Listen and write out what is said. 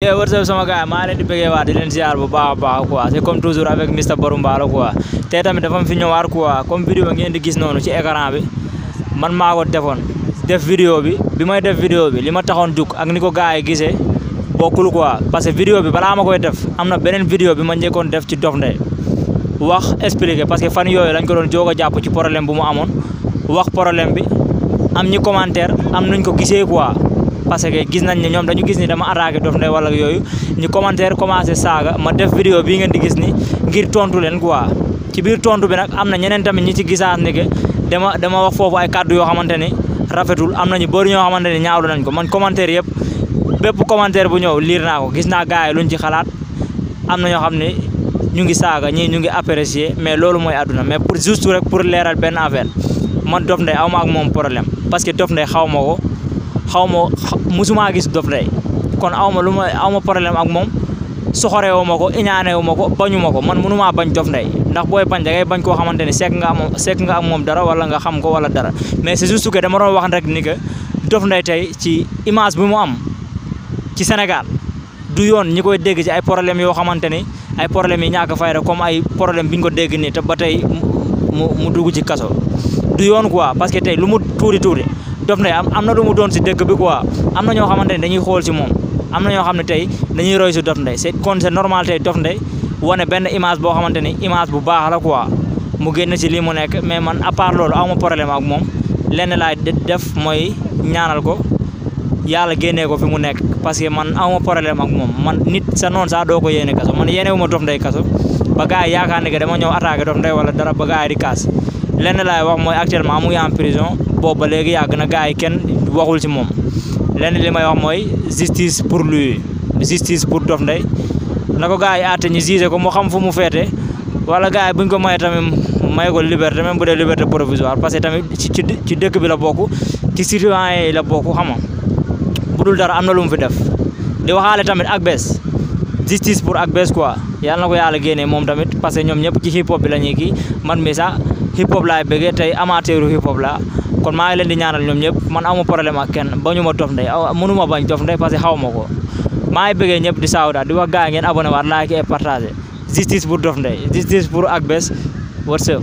What's up sama gars maa leen di bëggee waa di leen ziar bu baax a baax quoi c'est comme toujours avec Mr Borom Mballo quoi tey tamit dafa fi ñëwaat quoi comme vidéo ngeen di gis noonu ci écran bi man maa ko defoon def vidéo bi may def vidéo bi li ma taxoon jug ak ni ko gars yi gisee bokkul quoi parce que vidéo bi balaa ma koy def am na beneen vidéo bi ma njëkkoon def ci Dof Ndeye wax expliquer parce que fan yooyu lañ ko doon jóg a jàpp ci problème bu mu amoon wax problème bi am ñi commentaire am nañ ko gisee quoi. parce que gis nañ ne ñoom dañu gis ni dama attaqué Dof Ndeye wala yooyu ñu commentaire commencé saaga ma def vidéo bii ngeen di gis ni ngir tontu leen quoi ci biir tontu bi nag am na ñeneen tamit ñi ci gisaat ni que dama wax foofu ay kàddu yoo xamante ni rafetul am nañu bëri ñoo xamante ni ñaawlu nañ ko man commentaire yëpp bépp commentaire bu ñëw liir naa ko gis naa gars yi luñ ci xalaat am na ñoo xam ne ñu ngi saaga ñii ñu ngi apprécier mais loolu mooy àdduna mais pour juste rek pour leeral benn affaire man Dof Ndeye aw ma ak moom problème parce que Dof Ndeye xaw ma musuma gis Dof Ndeye kon aw ma problème ak moom soxoreewu ma ko iñaanewu ma ko bañu ma ko man mënumaa bañ Dof Ndeye ndax booy bañ da ngay bañ koo xamante ni sekk nga ak moom dara wala nga xam ko wala dara mais c'est juste que dama doon wax rek ni que Dof Ndeye tey ci image bi mu am ci Sénégal du yoon ñi koy dégg ci ay problème yoo xamante ni ay problème yi ñàkk fayda comme ay problème bi ñu ko dégg nii te ba tey mu dugg ci kaso du yoon quoi parce que tey lu mu tuuti Dof Ndeye am na lu mu doon si dëkk bi quoi am na ñoo xamante ne dañuy xool si moom am na ñoo xam ne tey dañuy roy si Dof Ndeye c'est normal tey Dof Ndeye wane benn image boo xamante ni image bu baax la quoi mu génn si lii mu nekk mais man à part loolu aw ma problème ak moom lenn laay def mooy ñaanal ko yàlla génnee ko fi mu nekk parce que man aw ma problème ak moom man nit sa noonu sax doo ko yéene kaso man yéene wu ma Dof Ndeye kaso ba gars yi yaakaar ne que dama ñëw attaqué Dof Ndeye wala dara ba gars yi di kaas lenn laay wax mooy actuellement mu ngi en prison boobu ba léegi yàgg na gars yi kenn waxul ci moom lenn li may wax mooy justice pour lui justice pour Dof Ndeye na ko gars yi àtte ñu jugé ko mu xam fu mu feete wala gars yi buñ ko maye tamit may ko liberté même bu dee liberté provisoire parce que tamit ci dëkk bi la bokk ci citoyen yi la bokk xam nga bu dul dara am na lu mu fi def di waxaale tamit ak bees justice pour ak bees quoi yàlla na ko yàlla génnee moom tamit parce que ñoom ñëpp ci hip hop bi la ñuy kii man mi sax hip hop laay bëggee tey amateuru hip hop la kon maa ngi leen di ñaanal ñoom ñëpp man amu problème ak kenn bañu ma Dof Ndeye mënuma bañ Dof Ndeye parce que xaw ma ko maa ngi bëggee ñëpp di saawda di wax gars yi ngeen abonné waat like et partager justice pour Dof Ndeye justice pour ak bees what's up